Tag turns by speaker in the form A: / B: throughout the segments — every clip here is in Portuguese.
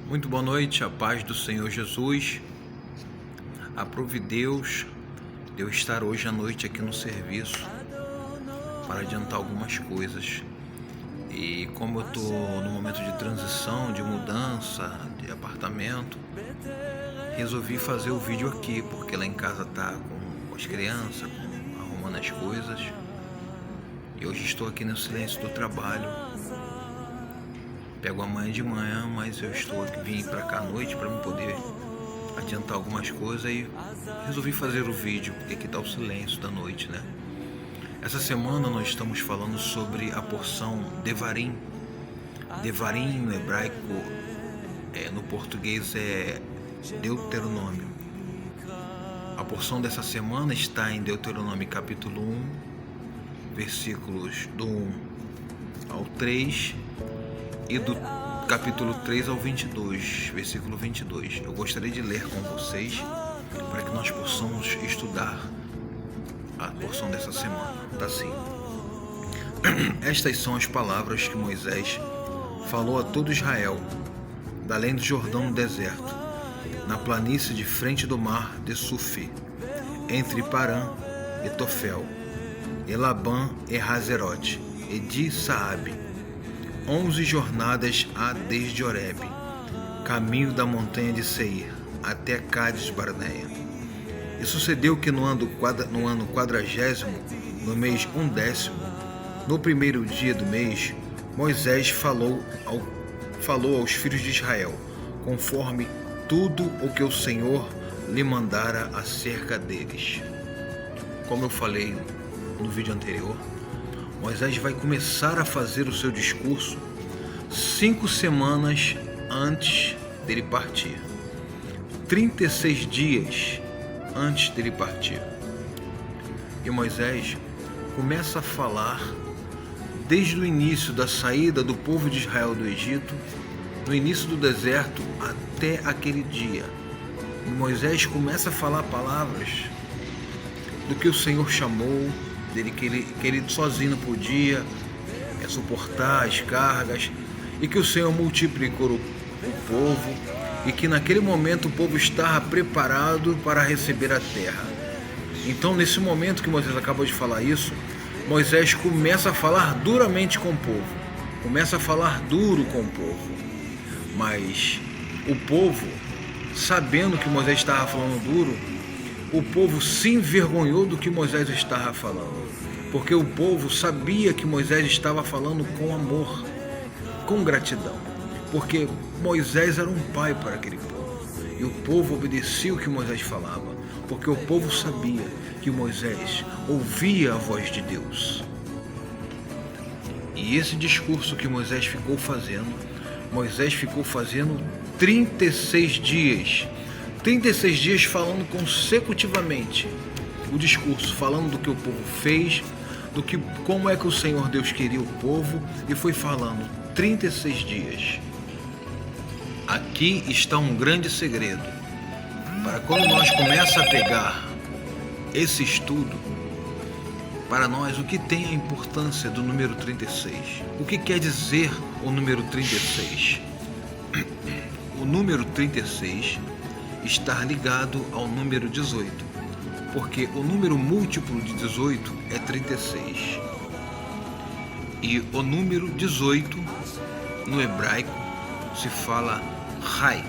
A: Muito boa noite, a paz do Senhor Jesus. Aprove Deus de eu estar hoje à noite aqui no serviço para adiantar algumas coisas. E como eu estou no momento de transição, de mudança, de apartamento, resolvi fazer o vídeo aqui, porque lá em casa tá com as crianças, arrumando as coisas. E hoje estou aqui no silêncio do trabalho. Pego amanhã de manhã, mas eu vim para cá à noite para poder adiantar algumas coisas e resolvi fazer o vídeo, porque aqui está o silêncio da noite, né? Essa semana nós estamos falando sobre a porção Devarim. Devarim no hebraico, no português é Deuteronômio. A porção dessa semana está em Deuteronômio capítulo 1, versículos do 1 ao 3 e do capítulo 3 ao 22, versículo 22. Eu gostaria de ler com vocês para que nós possamos estudar a porção dessa semana. Está assim: Estas são as palavras que Moisés falou a todo Israel, da além do Jordão no deserto, na planície de frente do mar de Sufi, entre Parã e Tofel, e Labã e Hazerote, e de Saabe, 11 jornadas há desde Horebe, caminho da montanha de Seir, até Cádiz Barneia. E sucedeu que no ano 40º, no mês 11º, no primeiro dia do mês, Moisés falou aos filhos de Israel, conforme tudo o que o Senhor lhe mandara acerca deles. Como eu falei no vídeo anterior, Moisés vai começar a fazer o seu discurso 5 semanas antes dele partir. 36 dias antes dele partir. E Moisés começa a falar desde o início da saída do povo de Israel do Egito, no início do deserto até aquele dia. E Moisés começa a falar palavras do que o Senhor chamou dele, que ele sozinho não podia suportar as cargas, e que o Senhor multiplicou o povo, e que naquele momento o povo estava preparado para receber a terra. Então, nesse momento que Moisés acabou de falar isso, Moisés começa a falar duramente com o povo, começa a falar duro com o povo, mas o povo, sabendo que Moisés estava falando duro, o povo se envergonhou do que Moisés estava falando, porque o povo sabia que Moisés estava falando com amor, com gratidão, porque Moisés era um pai para aquele povo, e o povo obedecia o que Moisés falava, porque o povo sabia que Moisés ouvia a voz de Deus. E esse discurso que Moisés ficou fazendo 36 dias. 36 dias falando consecutivamente o discurso, falando do que o povo fez, como é que o Senhor Deus queria o povo, e foi falando 36 dias. Aqui está um grande segredo, para quando nós começamos a pegar esse estudo, para nós o que tem a importância do número 36? O que quer dizer o número 36? O número 36 está ligado ao número 18, porque o número múltiplo de 18 é 36. E o número 18 no hebraico se fala Rai.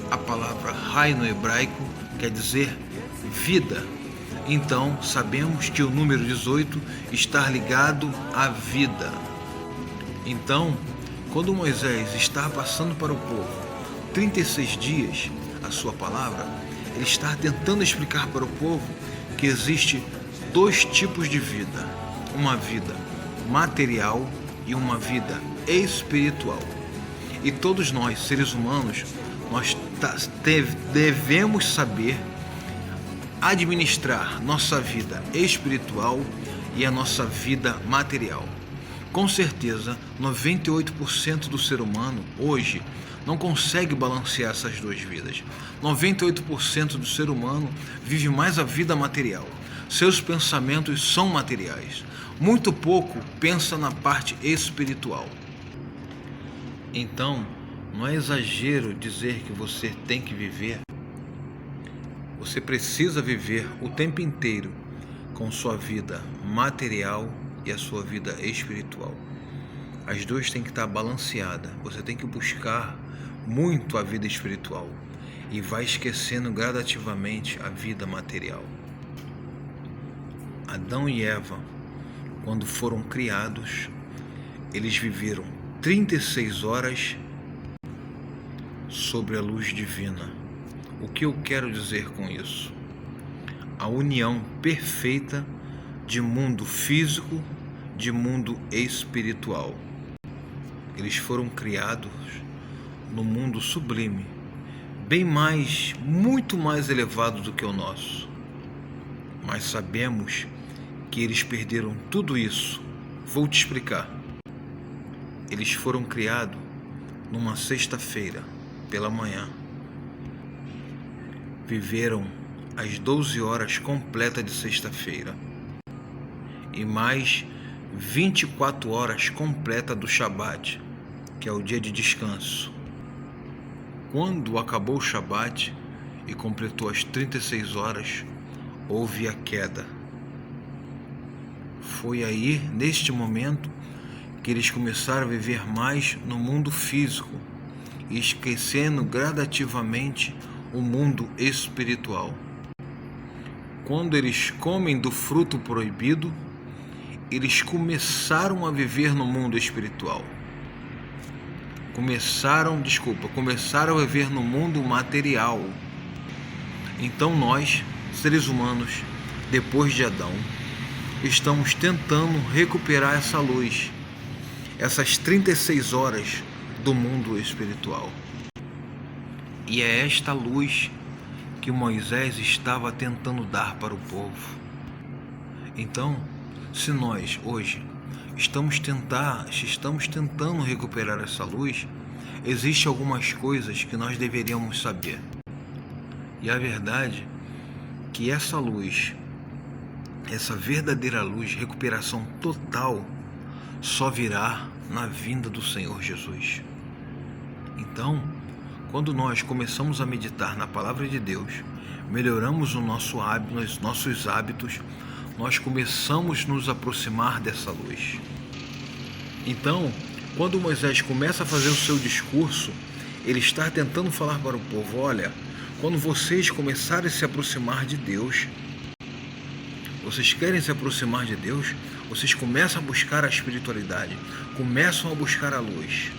A: A palavra Rai no hebraico quer dizer vida. Então sabemos que o número 18 está ligado à vida. Então, quando Moisés está passando para o povo 36 dias, a sua palavra, ele está tentando explicar para o povo que existe 2 tipos de vida: uma vida material e uma vida espiritual. E todos nós, seres humanos, nós devemos saber administrar nossa vida espiritual e a nossa vida material. Com certeza, 98% do ser humano hoje não consegue balancear essas 2 vidas. 98% do ser humano vive mais a vida material. Seus pensamentos são materiais. Muito pouco pensa na parte espiritual. Então, não é exagero dizer que você tem que viver. Você precisa viver o tempo inteiro com sua vida material e a sua vida espiritual. As duas têm que estar balanceadas. Você tem que buscar muito a vida espiritual e vai esquecendo gradativamente a vida material. Adão e Eva, quando foram criados, eles viveram 36 horas sobre a luz divina. O que eu quero dizer com isso? A união perfeita de mundo físico, de mundo espiritual. Eles foram criados no mundo sublime, muito mais elevado do que o nosso. Mas sabemos que eles perderam tudo isso. Vou te explicar. Eles foram criados numa sexta-feira, pela manhã. Viveram as 12 horas completas de sexta-feira e mais 24 horas completas do Shabat, que é o dia de descanso. Quando acabou o Shabat e completou as 36 horas, houve a queda. Foi aí, neste momento, que eles começaram a viver mais no mundo físico e esquecendo gradativamente o mundo espiritual. Quando eles comem do fruto proibido, eles começaram a viver no mundo espiritual. Começaram a viver no mundo material. Então nós, seres humanos, depois de Adão, estamos tentando recuperar essa luz, essas 36 horas do mundo espiritual. E é esta luz que Moisés estava tentando dar para o povo. Então, se nós hoje estamos tentando recuperar essa luz, existem algumas coisas que nós deveríamos saber. E a verdade é que essa luz, essa verdadeira luz, recuperação total, só virá na vinda do Senhor Jesus. Então, quando nós começamos a meditar na palavra de Deus, melhoramos os nossos hábitos, nós começamos a nos aproximar dessa luz. Então, quando Moisés começa a fazer o seu discurso, ele está tentando falar para o povo: olha, quando vocês começarem a se aproximar de Deus, vocês querem se aproximar de Deus, vocês começam a buscar a espiritualidade, começam a buscar a luz.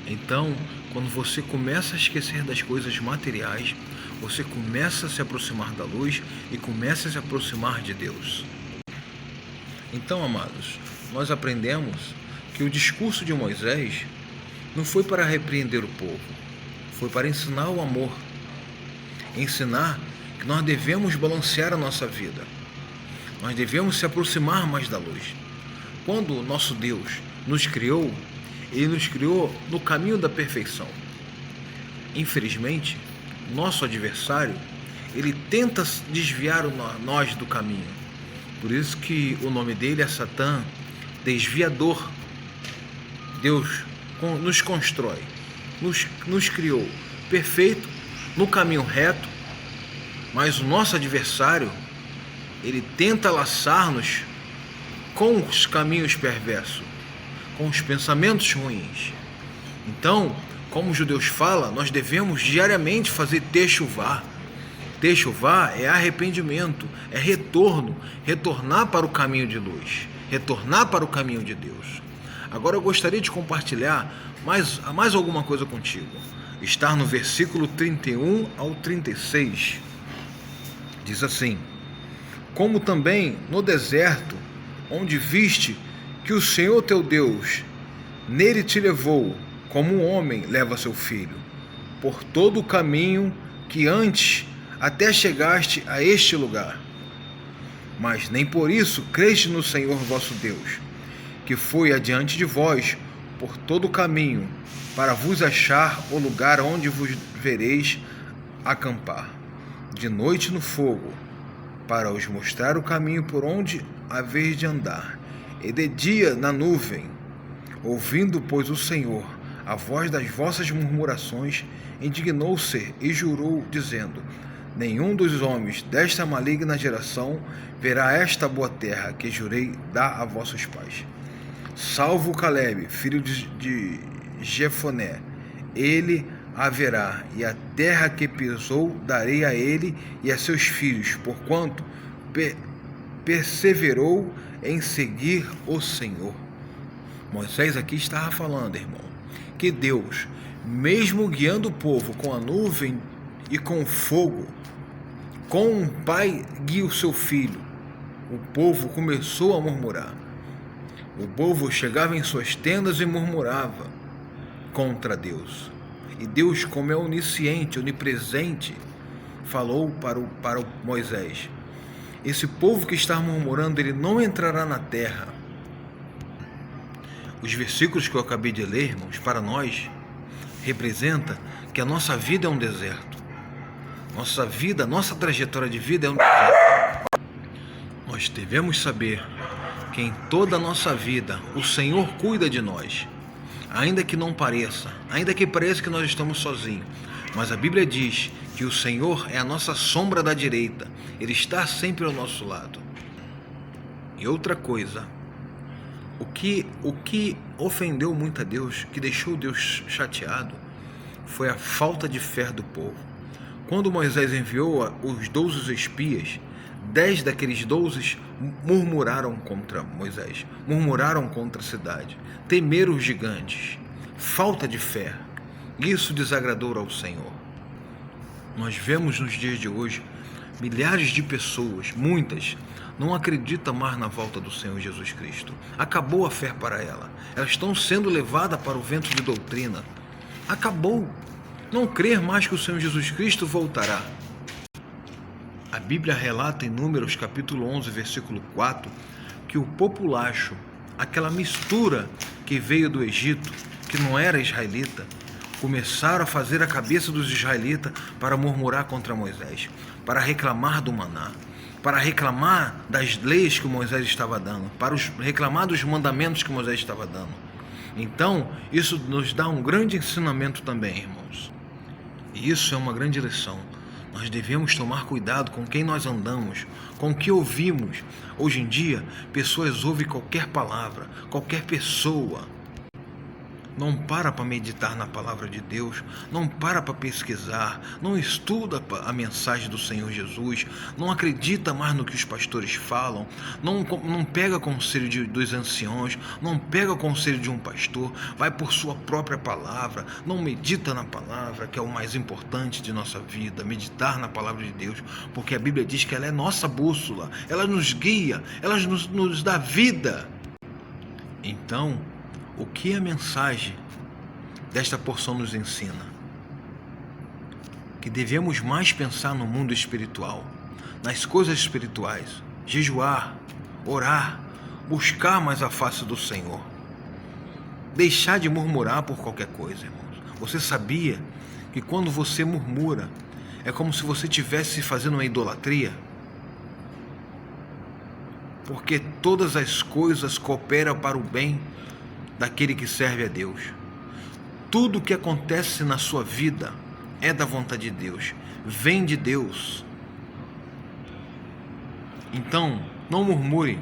A: Então, quando você começa a esquecer das coisas materiais, você começa a se aproximar da luz e começa a se aproximar de Deus. Então, amados, nós aprendemos que o discurso de Moisés não foi para repreender o povo, foi para ensinar o amor, ensinar que nós devemos balancear a nossa vida, nós devemos se aproximar mais da luz. Quando o nosso Deus nos criou, Ele nos criou no caminho da perfeição. Infelizmente, nosso adversário, ele tenta desviar nós do caminho. Por isso que o nome dele é Satã, desviador. Deus nos constrói, nos criou perfeito, no caminho reto, mas o nosso adversário, ele tenta laçar-nos com os caminhos perversos, com os pensamentos ruins. Então, como os judeus falam, nós devemos diariamente fazer techuvá. Techuvá é arrependimento, é retornar para o caminho de luz, retornar para o caminho de Deus. Agora eu gostaria de compartilhar mais alguma coisa contigo. Está no versículo 31 ao 36. Diz assim: como também no deserto, onde viste que o Senhor teu Deus nele te levou, como um homem leva seu filho, por todo o caminho que antes até chegaste a este lugar. Mas nem por isso creste no Senhor vosso Deus, que foi adiante de vós por todo o caminho, para vos achar o lugar onde vos vereis acampar, de noite no fogo, para os mostrar o caminho por onde haveis de andar, e de dia na nuvem, ouvindo, pois, o Senhor a voz das vossas murmurações, indignou-se e jurou, dizendo: nenhum dos homens desta maligna geração verá esta boa terra que jurei dar a vossos pais. Salvo Calebe, filho de Jefoné, ele a verá, e a terra que pisou darei a ele e a seus filhos, porquanto perseverou em seguir o Senhor. Moisés aqui estava falando, irmão, que Deus, mesmo guiando o povo com a nuvem e com o fogo, como um pai guia o seu filho, o povo começou a murmurar. O povo chegava em suas tendas e murmurava contra Deus. E Deus, como é onisciente, onipresente, falou para o Moisés: esse povo que está murmurando, ele não entrará na terra. Os versículos que eu acabei de ler, irmãos, para nós, representa que a nossa vida é um deserto. Nossa vida, nossa trajetória de vida é um deserto. Nós devemos saber que em toda a nossa vida o Senhor cuida de nós. Ainda que não pareça, ainda que pareça que nós estamos sozinhos, mas a Bíblia diz que o Senhor é a nossa sombra da direita, Ele está sempre ao nosso lado. E outra coisa, o que ofendeu muito a Deus, que deixou Deus chateado, foi a falta de fé do povo. Quando Moisés enviou os 12 espias, 10 daqueles 12 murmuraram contra Moisés, murmuraram contra a cidade, temeram os gigantes, falta de fé. Isso desagradou ao Senhor. Nós vemos nos dias de hoje milhares de pessoas, muitas, não acreditam mais na volta do Senhor Jesus Cristo. Acabou a fé para ela. Elas estão sendo levadas para o vento de doutrina. Acabou. Não crer mais que o Senhor Jesus Cristo voltará. A Bíblia relata em Números capítulo 11, versículo 4, que o populacho, aquela mistura que veio do Egito, que não era israelita, começaram a fazer a cabeça dos israelitas para murmurar contra Moisés, para reclamar do maná, para reclamar das leis que Moisés estava dando, para reclamar dos mandamentos que Moisés estava dando. Então, isso nos dá um grande ensinamento também, irmãos. E isso é uma grande lição. Nós devemos tomar cuidado com quem nós andamos, com o que ouvimos. Hoje em dia, pessoas ouvem qualquer palavra, qualquer pessoa. Não para meditar na palavra de Deus, não para pesquisar, não estuda a mensagem do Senhor Jesus, não acredita mais no que os pastores falam, não pega conselho dos anciãos, não pega conselho de um pastor, vai por sua própria palavra, não medita na palavra, que é o mais importante de nossa vida, meditar na palavra de Deus, porque a Bíblia diz que ela é nossa bússola, ela nos guia, ela nos dá vida. Então, o que a mensagem desta porção nos ensina? Que devemos mais pensar no mundo espiritual, nas coisas espirituais, jejuar, orar, buscar mais a face do Senhor. Deixar de murmurar por qualquer coisa, irmãos. Você sabia que quando você murmura, é como se você estivesse fazendo uma idolatria? Porque todas as coisas cooperam para o bem daquele que serve a Deus. Tudo que acontece na sua vida é da vontade de Deus, vem de Deus. Então, não murmure.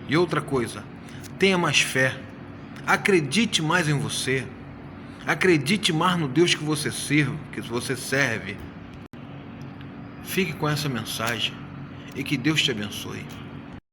A: E outra coisa, tenha mais fé, acredite mais em você, acredite mais no Deus que você serve. Fique com essa mensagem e que Deus te abençoe.